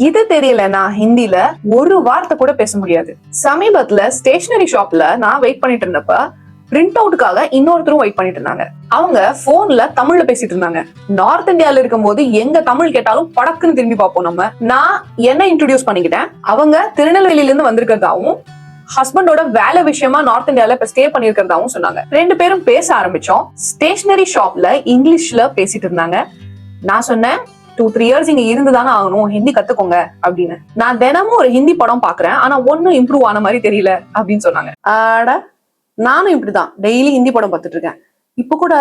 இது தெரியலனா ஹிந்தில ஒரு வார்த்தை கூட பேச முடியாது. சமீபத்துல ஸ்டேஷனரி ஷாப்ல நான் வெயிட் பண்ணிட்டு இருந்தப்ப பிரிண்ட் அவுட்டுக்காக இன்னொருத்தரும் வெயிட் பண்ணிட்டு இருந்தாங்க. அவங்க போன்ல தமிழ்ல பேசிட்டு இருந்தாங்க. நார்த் இந்தியால இருக்கும் போது எங்க தமிழ் கேட்டாலும் படக்குன்னு திரும்பி பார்ப்போம் நம்ம. நான் என்ன இன்ட்ரோடியூஸ் பண்ணிக்கிட்டேன். அவங்க திருநெல்வேலியில இருந்து வந்திருக்கிறதாவும் ஹஸ்பண்டோட வேலை விஷயமா நார்த் இந்தியால இப்ப ஸ்டே பண்ணிருக்கிறதாவும் சொன்னாங்க. 2 பேரும் பேச ஆரம்பிச்சோம். ஸ்டேஷனரி ஷாப்ல இங்கிலீஷ்ல பேசிட்டு இருந்தாங்க. நான் சொன்னேன் 2-3 இயர்ஸ் இங்க இருந்துதானே ஆகணும், ஹிந்தி கத்துக்கோங்க அப்படின்னு. நான் தினமும் ஒரு ஹிந்தி படம் பாக்குறேன், ஆனா ஒன்னும் இம்ப்ரூவ் ஆன மாதிரி தெரியல அப்படின்னு சொன்னாங்க. ஆட நானும் இப்படிதான் டெய்லி ஹிந்தி படம் பார்த்துட்டு இருக்கேன். இப்ப கூட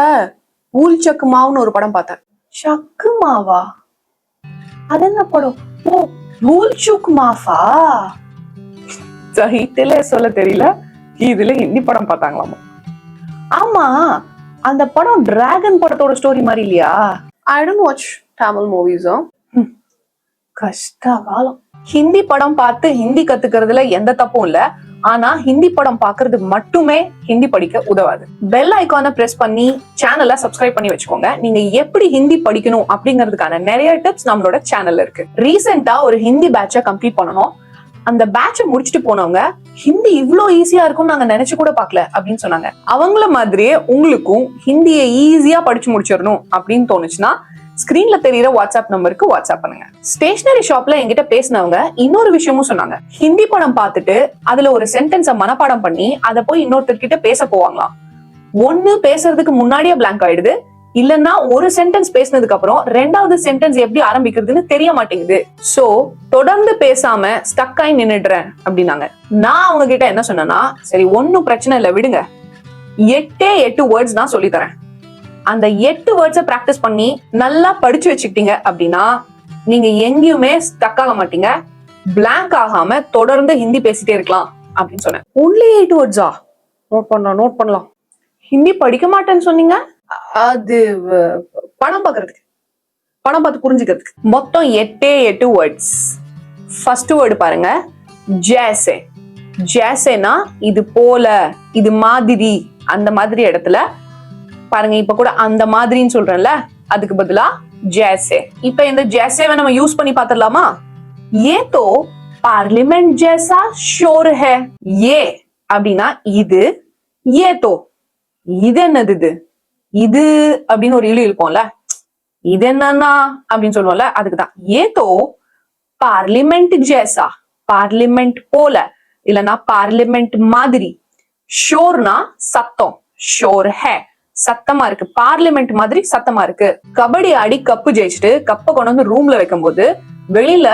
பூல் சக்கு மாவுன்னு ஒரு படம் பார்த்தேன். சக்கு மாவா? அது என்ன படம்? ஓ, பூல் சுக் மாஃபா. சஹித்தில சொல்ல தெரியல, இதுல ஹிந்தி படம் பார்த்தாங்களாமா. ஆமா, அந்த படம் டிராகன் படத்தோட ஸ்டோரி மாதிரி இல்லையா? I don't watch Tamil movies. கஷ்டகாலம். Hindi படம் பார்த்து ஹிந்தி கத்துக்கிறதுல எந்த தப்பும் இல்ல. ஆனா ஹிந்தி படம் பாக்குறது மட்டுமே ஹிந்தி படிக்க உதவாது. பெல் ஐகானை பிரஸ் பண்ணி சேனலை சப்ஸ்கிரைப் பண்ணி வச்சுக்கோங்க. நீங்க எப்படி ஹிந்தி படிக்கணும் அப்படிங்கிறதுக்கான நிறைய டிப்ஸ் நம்மளோட சேனல்ல இருக்கு. ரீசெண்டா ஒரு ஹிந்தி பேட்சை கம்ப்ளீட் பண்ணணும். அந்த பேட்சை முடிச்சுட்டு போனவங்க ஹிந்தி இவ்ளோ ஈஸியா இருக்கும் நாங்க நினைச்சு கூட பாக்கல அப்படின்னு சொன்னாங்க. அவங்கள மாதிரியே உங்களுக்கும் ஹிந்தியை ஈஸியா படிச்சு முடிச்சிடணும் அப்படின்னு தோணுச்சுன்னா ஸ்கிரீன்ல தெரியுற வாட்ஸ்அப் நம்பருக்கு வாட்ஸ்அப் பண்ணுங்க. ஸ்டேஷனரி ஷாப்ல என்கிட்ட பேசினவங்க இன்னொரு விஷயமும் சொன்னாங்க. ஹிந்தி படம் பார்த்துட்டு அதுல ஒரு சென்டென்ஸை மனப்பாடம் பண்ணி அதை போய் இன்னொருத்தர்கிட்ட பேச போவாங்களாம். ஒண்ணு பேசுறதுக்கு முன்னாடியே பிளாங்க் ஆயிடுது, இல்லன்னா ஒரு சென்டென்ஸ் பேசினதுக்கு அப்புறம் 2வது சென்டென்ஸ் எப்படி ஆரம்பிக்கிறதுன்னு தெரிய மாட்டேங்குது. சோ தொடர்ந்து பேசாம ஸ்டக் ஆகி நின்னுடுறேன் அப்படின்னாங்க. நான் அவங்க கிட்ட என்ன சொன்னேன்னா, சரி ஒன்னும் பிரச்சனை இல்ல விடுங்க, 8 வேர்ட்ஸ் நான் சொல்லி தரேன். அந்த 8 வேர்ட்ஸை பிராக்டிஸ் பண்ணி நல்லா படிச்சு வச்சுக்கிட்டீங்க அப்படின்னா நீங்க எங்கேயுமே ஸ்டக் ஆக மாட்டீங்க, பிளாங்க் ஆகாம தொடர்ந்து ஹிந்தி பேசிட்டே இருக்கலாம் அப்படின்னு சொன்னேன். only 8 வேர்ட்ஸா? நோட் பண்ணலாம். ஹிந்தி படிக்க மாட்டேன்னு சொன்னீங்க? அது படம் பார்த்து புரிஞ்சுக்கிறதுக்கு. மொத்தம் 8 வேர்ட்ஸ். ஃபர்ஸ்ட் வேர்டு பாருங்க, ஜேசே. ஜேசேனா இது போல, இது மாதிரி, அந்த மாதிரி இடத்துல பாருங்க. இப்ப கூட அந்த மாதிரின்னு சொல்றேன்ல, அதுக்கு பதிலா ஜேசே. இப்ப இந்த ஜேசேவை நம்ம யூஸ் பண்ணி பாத்துடலாமா? ஏ தோ பார்லிமெண்ட் ஜேசா ஷோர் ஹே. ஏ அப்படின்னா இது, ஏ தோ இது என்னது, இது அப்படின்னு ஒரு இழு இருக்கும்ல, இது என்னன்னா அப்படின்னு சொல்லுவோம்ல, அதுக்குதான் ஏ தோ பார்லிமெண்ட் ஜேசா, பார்லிமெண்ட் போல, இல்லனா பார்லிமெண்ட் மாதிரி. ஷோர்னா சத்தம், ஷோர் ஹே சத்தமா இருக்கு, பார்லிமெண்ட் மாதிரி சத்தமா இருக்கு. கபடி ஆடி கப்பு ஜெயிச்சுட்டு கப்பை கொண்டு வந்து ரூம்ல வைக்கும் போது வெளியில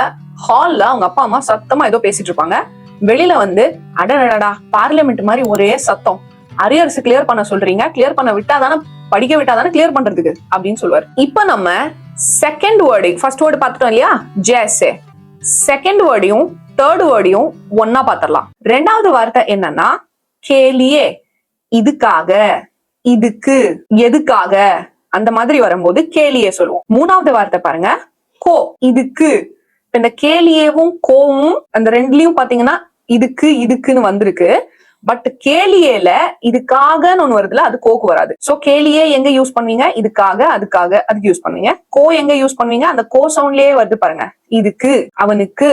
ஹால்ல அவங்க அப்பா அம்மா சத்தமா ஏதோ பேசிட்டு இருப்பாங்க. வெளியில வந்து அடடடா பார்லிமெண்ட் மாதிரி ஒரே சத்தம், அரியர்ஸ் கிளியர் பண்ண சொல்றீங்க, கிளியர் பண்ண விட்டாதானே, படிக்க விட்டாதானே கிளியர் பண்றதுக்கு அப்படின்னு சொல்லுவார். இப்ப நம்ம செகண்ட் வேர்டு, ஃபர்ஸ்ட் வேர்டு பார்த்துட்டோம் இல்லையா, ஜேசே. செகண்ட் வேர்டையும் தேர்ட் வேர்டையும் ஒன்னா பாத்திரலாம். 2வது வார்த்தை என்னன்னா கேலியே, இதுக்காக, இதுக்கு, எதுக்காக, அந்த மாதிரி வரும்போது கேலியே சொல்லுவோம். 3வது வார்த்தை பாருங்க, கோ, இதுக்கு. இந்த கேலியேவும் கோவும் அந்த 2லயும் பாத்தீங்கன்னா இதுக்கு இதுக்குன்னு வந்திருக்கு. பட் கேலியேல இதுக்காகன்னு ஒண்ணு வருதுல, அது கோக்கு வராது. சோ கேலியே எங்க யூஸ் பண்ணுவீங்க? இதுக்காக, அதுக்காக, அதுக்கு யூஸ் பண்ணுவீங்க. கோ எங்க யூஸ் பண்ணுவீங்க? அந்த கோ சவுண்ட்லயே வருது பாருங்க, இதுக்கு, அவனுக்கு,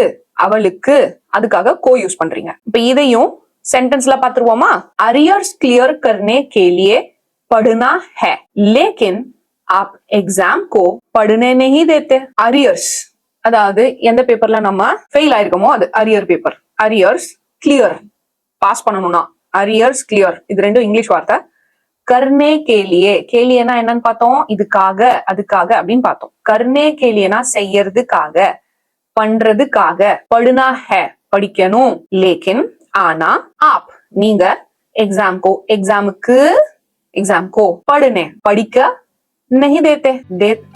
அவளுக்கு, அதுக்காக கோ யூஸ் பண்றீங்க. இப்ப இதையும் சென்டென்ஸ்ல பாத்துருவோமா? அரியர்ஸ் கிளியர் करने के लिए पढ़ना है, लेकिन आप एग्जाम को पढ़ने नहीं देते. अरियर्स அதாவது எந்த பேப்பர்ல நம்ம ஃபெயில் ஆயிருக்கோமோ அது arrear paper. Arrears clear pass பண்ணணும்னா அரியர்ஸ் கிளியர், இது 2 இங்கிலீஷ் வார்த்தை. கர்னே கேலியே, கேலியேனா என்னன்னு பார்த்தோம், இதுக்காக, அதுக்காக அப்படின்னு பார்த்தோம். கர்னே கேலியேனா செய்யறதுக்காக, பண்றதுக்காக. படுனா ஹே படிக்கணும், லேக்கின் ஆனா, ஆப் நீங்க, எக்ஸாம்கோ எக்ஸாமுக்கு, எக்ஸாம்கோ படுனே படிக்க, நஹி தேத்தே,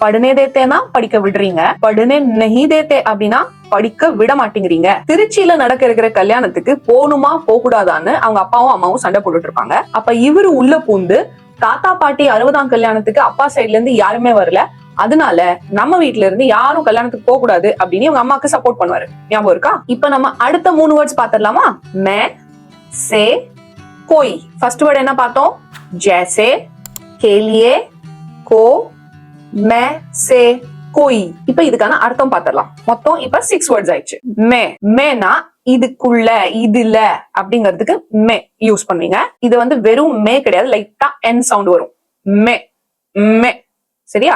படுனே தேத்தேனா படிக்க விடுறீங்க, படுனே நஹி தேத்தே அப்படின்னா படிக்க விட மாட்டேங்கிறீங்க. திருச்சியில நடக்க இருக்கிற கல்யாணத்துக்கு போகணுமா போகக்கூடாதான்னு அவங்க அப்பாவும் அம்மாவும் சண்டை போட்டுட்டு இருப்பாங்க. அப்ப இவரு உள்ள பூந்து தாத்தா பாட்டி 60ஆம் கல்யாணத்துக்கு அப்பா சைட்ல இருந்து யாருமே வரல, அதனால நம்ம வீட்ல இருந்து யாரும் கல்யாணத்துக்கு போக கூடாது அப்படின்னு உங்க அம்மாக்கு சப்போர்ட் பண்ணுவாரு. ஞாபகம் இருக்கா? இப்ப நம்ம அடுத்த 3 வேர்ட்ஸ் பாத்திரலாமா? மே, சே, கோய். ஃபர்ஸ்ட் வேர்ட் என்ன பார்த்தோம்? ஜேசே, கேலியே, को, मैं, से, கோய். இப்ப இதுக்கான அர்த்தம் பாத்திரலாம். மொத்தம் இப்ப 6 வேர்ட்ஸ் ஆயிடுச்சு. மேனா இதுக்குள்ள, இதுல அப்படிங்கிறதுக்கு மே யூஸ் பண்ணுவீங்க. இது வந்து வெறும் மே கிடையாது, லைட்டா என் சவுண்ட் வரும். மே மே. சரியா?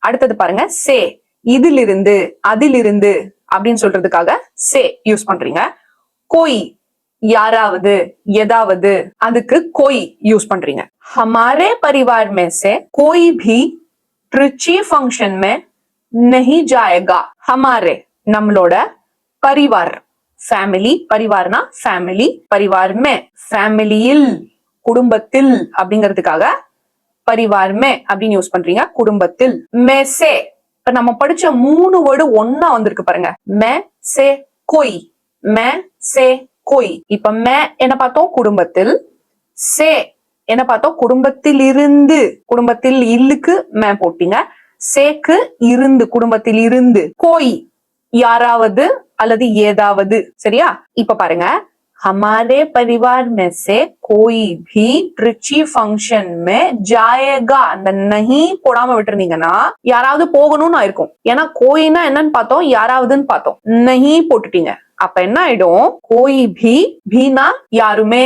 அடுத்தது பாருங்க, சே. இதிலிருந்து, அதிலிருந்து அப்படின்னு சொல்றதுக்காக சே யூஸ் பண்றீங்க. கோய் யாராவது, ஏதாவது, அதுக்கு கோய் யூஸ் பண்றீங்க. हमारे परिवार में से कोई भी ट्रिची फंक्शन में नहीं जाएगा. हमारे நம்மளோட, பரிவார் ஃபேமிலி, பரிவார்னா ஃபேமிலி, பரிவார் மே ஃபேமிலியில், குடும்பத்தில் அப்படிங்கிறதுக்காக பரிவார் மே அப்படின்னு யூஸ் பண்றீங்க. குடும்பத்தில். மே சே, இப்ப நம்ம படிச்ச 3 வேர்டு ஒன்னா வந்திருக்கு பாருங்க. மே சே கோய், மே சே கோய். இப்ப மே என்ன பார்த்தோம்? குடும்பத்தில். சே என்ன பார்த்தோம்? குடும்பத்தில் இருந்து. குடும்பத்தில் இல்லுக்கு மே போட்டீங்க. சேக்கு இருந்து, குடும்பத்தில் இருந்து. கோய் யாராவது அல்லது ஏதாவது. சரியா? இப்ப பாருங்க, हमारे परिवार में से कोई भी ट्रिची फंक्शन में जाएगा. அந்த नहीं போடாம விட்டுருந்தீங்கன்னா யாராவது போகணும்னு ஆயிருக்கும். ஏன்னா கோயின்னா என்னன்னு பார்த்தோம், யாராவதுன்னு பார்த்தோம். नहीं போட்டுட்டீங்க. அப்ப என்ன ஆயிடும்? கோய் भी, பீனா யாருமே,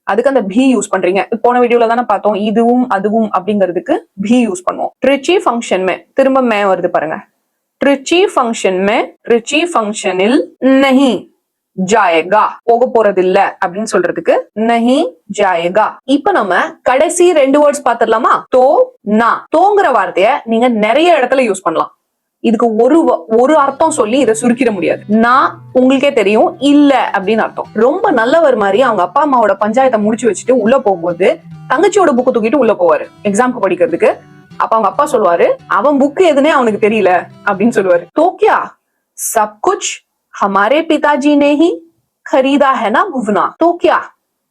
அதுக்கு அந்த பி யூஸ் பண்றீங்க. போன வீடியோல தானே பார்த்தோம், இதுவும் அதுவும் அப்படிங்கிறதுக்கு பி யூஸ் பண்ணுவோம். ட்ரிச்சி ஃபங்க்ஷன் மே, திரும்ப மே வருது பாருங்க. ட்ரிச்சி ஃபங்க்ஷன் மே, ட்ரிச்சி ஃபங்க்ஷனில் नहीं जाएगा, போக போறது இல்ல அப்படின்னு சொல்றதுக்கு नहीं जाएगा. இப்ப நம்ம கடைசி 2 வேர்ட்ஸ் பாத்துடலாமா? தோ நா. தோங்கிற வார்த்தைய நீங்க நிறைய இடத்துல யூஸ் பண்ணலாம். இதுக்கு ஒரு அர்த்தம் சொல்லி இதை சுருக்கிட முடியாது. நான் உங்களுக்கே தெரியும், இல்ல அப்படின்னு அர்த்தம். ரொம்ப நல்லவர் மாதிரி அவங்க அப்பா அம்மாவோட பஞ்சாயத்தை முடிச்சு வச்சுட்டு உள்ள போகும்போது தங்கச்சியோட புக்கு தூக்கிட்டு உள்ள போவாரு எக்ஸாம்க்கு படிக்கிறதுக்கு. அப்ப அவங்க அப்பா சொல்லுவாரு, அவன் புக்கு எதுனே அவனுக்கு தெரியல அப்படின்னு சொல்லுவாரு. தோக்கியா சப் குச் ஹமாரே பிதாஜி நே ஹி खरीदा है ना भुवना. तो क्या,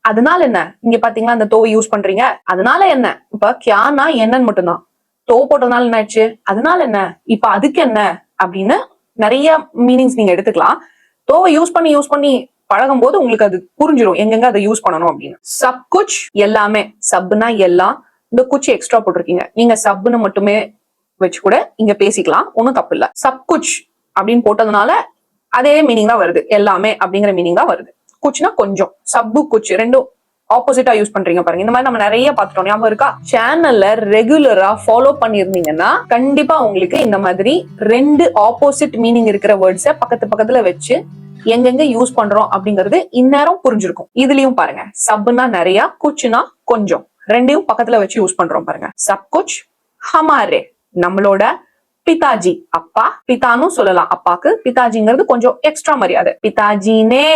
அதனால என்ன? இங்க பாத்தீங்களா அந்த தோ யூஸ் பண்றீங்க. அதனால என்ன? இப்ப கியானா என்னன்னு மட்டும்தான். தோ போட்டதுனால என்ன ஆச்சு? அதனால என்ன? இப்ப அதுக்கு என்ன அப்படின்னு நிறைய மீனிங்ஸ் நீங்க எடுத்துக்கலாம். தோவை யூஸ் பண்ணி பழகும் போது உங்களுக்கு அது புரிஞ்சிடும் எங்கெங்க அதை யூஸ் பண்ணணும் அப்படின்னு. சப் குச் எல்லாமே, சப்னா எல்லாம், இந்த குச்சி எக்ஸ்ட்ரா போட்டிருக்கீங்க. நீங்க சப்னு மட்டுமே வச்சு கூட இங்க பேசிக்கலாம், ஒன்னும் தப்பு இல்ல. சப் குச் அப்படின்னு போட்டதுனால அதே மீனிங் தான் வருது, எல்லாமே அப்படிங்கிற மீனிங் தான் வருது. குச்னா கொஞ்சம், சப்பு குச் ரெண்டும் ஆப்போசிட்டா யூஸ் பண்றீங்க பாருங்க. இந்த மாதிரி நம்ம நிறைய பாத்துட்டோம், ஞாபகம் இருக்கா? சேனல்ல ரெகுலரா ஃபாலோ பண்ணிருந்தீங்கன்னா கண்டிப்பா உங்களுக்கு இந்த மாதிரி 2 ஆப்போசிட் மீனிங் இருக்கிற வேர்ட்ஸ பக்கத்துல வச்சு எங்கெங்க யூஸ் பண்றோம் அப்படிங்கிறது இந்நேரம் புரிஞ்சிருக்கும். இதுலயும் பாருங்க, சப்னா நிறைய, குச்னா கொஞ்சம், ரெண்டையும் பக்கத்துல வச்சு யூஸ் பண்றோம் பாருங்க. சப் குச் ஹமாரே நம்மளோட, பிதாஜி அப்பா, பிதான்னு சொல்லலாம் அப்பாக்கு. பிதாஜிங்கிறது கொஞ்சம் எக்ஸ்ட்ரா மரியாதை. பிதாஜினே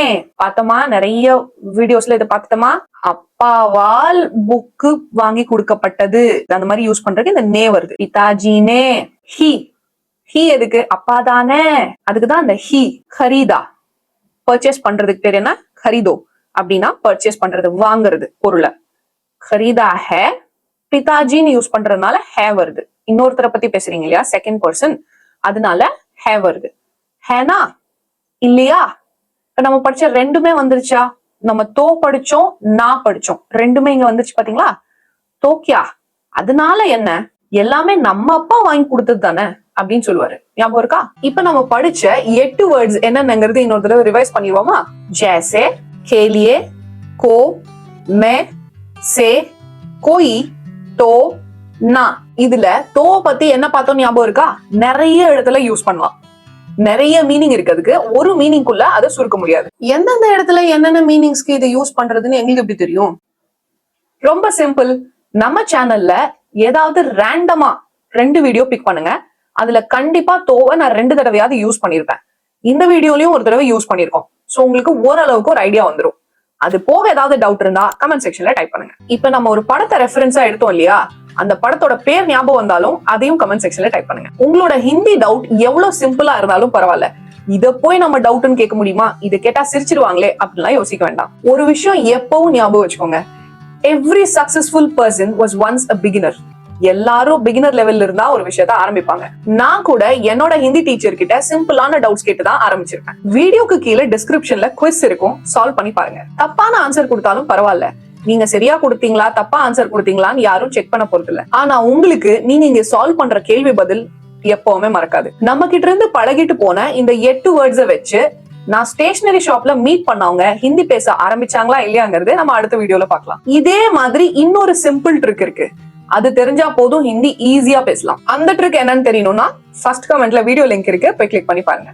பார்த்தோமா, நிறைய வீடியோஸ்ல இதை பார்த்துட்டோமா. அப்பாவால் புக்கு வாங்கி கொடுக்கப்பட்டது, அந்த மாதிரி யூஸ் பண்றதுக்கு இந்த நே வருது. பிதாஜினே. ஹி, ஹி எதுக்கு? அப்பா தானே, அதுக்குதான் அந்த ஹி. खरीदा பர்ச்சேஸ் பண்றதுக்கு பேர் என்ன? खरीदो அப்படின்னா பர்ச்சேஸ் பண்றது, வாங்குறது பொருளை. खरीदा है பிதாஜின்னு யூஸ் பண்றதுனால ஹே வருது. இன்னொருத்தரை பத்தி பேசுறீங்க இல்லையா, செகண்ட் பர்சன், அதனால ஹே வருது. ஹேனா இல்லையா? இப்ப நம்ம படிச்ச ரெண்டுமே வந்துருச்சா? நம்ம தோ படிச்சோம், நான் படிச்சோம், ரெண்டுமே இங்க வந்துருச்சு பாத்தீங்களா? தோக்கியா அதனால என்ன? எல்லாமே நம்ம அப்பா வாங்கி கொடுத்தது தானே அப்படின்னு சொல்லுவாரு, ஞாபகம் இருக்கா? இப்ப நம்ம படிச்ச 8 வேர்ட்ஸ் என்னங்கிறது இன்னொரு தடவை ரிவைஸ் பண்ணிடுவோமா? ஜேசே, கேலியே, கோ, மே, சே, கோயி, தோ, நா. இதுல தோ பத்தி என்ன பார்த்தோம் ஞாபகம் இருக்கா? நிறைய இடத்துல யூஸ் பண்ணலாம், நிறைய மீனிங் இருக்கிறதுக்கு ஒரு மீனிங்குள்ள அதை சுருக்க முடியாது. எந்தெந்த இடத்துல என்னென்ன மீனிங்ஸ்க்கு இதை யூஸ் பண்றதுன்னு எங்களுக்கு எப்படி தெரியும்? ரொம்ப சிம்பிள். நம்ம சேனல்ல ஏதாவது ரேண்டமா 2 வீடியோ பிக் பண்ணுங்க, அதுல கண்டிப்பா தோவை நான் 2 தடவையாவது யூஸ் பண்ணிருப்பேன். இந்த வீடியோலயும் ஒரு தடவை யூஸ் பண்ணிருக்கோம். சோ உங்களுக்கு ஓரளவுக்கு ஒரு ஐடியா வந்துடும். அது போக ஏதாவது டவுட் இருந்தா கமெண்ட் செக்ஷன்ல டைப் பண்ணுங்க. இப்ப நம்ம ஒரு படத்தை ரெஃபரன்ஸா எடுத்தோம் இல்லையா, அந்த படத்தோட பேர் ஞாபகம் வந்தாலும் அதையும் கமெண்ட் செக்ஷன்ல டைப் பண்ணுங்க. உங்களோட ஹிந்தி டவுட் எவ்வளவு சிம்பிளா இருந்தாலும் பரவாயில்ல, இத போய் நம்ம டவுட்னு கேட்க முடியுமா, இதை கேட்டா சிரிச்சிருவாங்களே அப்படின்லாம் யோசிக்க வேண்டாம். ஒரு விஷயம் எப்பவும் ஞாபகம் வச்சுக்கோங்க, every successful person was once a beginner. எல்லாரும் பிகினர் லெவல்ல இருந்தா ஒரு விஷயத்த ஆரம்பிப்பாங்க. நான் கூட என்னோட ஹிந்தி டீச்சர் கிட்ட சிம்பிளான டவுட்ஸ் கேட்டு தான் ஆரம்பிச்சிருக்கேன். வீடியோக்கு கீழே டிஸ்கிரிப்ஷன்ல குவிஸ் இருக்கும், சால்வ் பண்ணி பாருங்க. தப்பான ஆன்சர் கொடுத்தாலும் பரவாயில்ல, நீங்க சரியா கொடுத்தீங்களா தப்பா ஆன்சர் கொடுத்தீங்களான்னு யாரும் செக் பண்ண போறது இல்ல. ஆனா உங்களுக்கு நீங்க இங்க சால்வ் பண்ற கேள்வி பதில் எப்பவுமே மறக்காது. நம்ம கிட்ட இருந்து பழகிட்டு போன இந்த 8 வேர்ட்ஸை வச்சு நான் ஸ்டேஷனரி ஷாப்ல மீட் பண்ணவங்க ஹிந்தி பேச ஆரம்பிச்சாங்களா இல்லையாங்கிறது நம்ம அடுத்த வீடியோல பார்க்கலாம். இதே மாதிரி இன்னொரு சிம்பிள் ட்ரிக் இருக்கு. அது தெரிஞ்சா போதும் ஹிந்தி ஈஸியா பேசலாம். அந்த ட்ரிக் என்னன்னு தெரியணும்னா ஃபர்ஸ்ட் கமெண்ட்ல வீடியோ லிங்க் இருக்கு, போய் கிளிக் பண்ணி பாருங்க.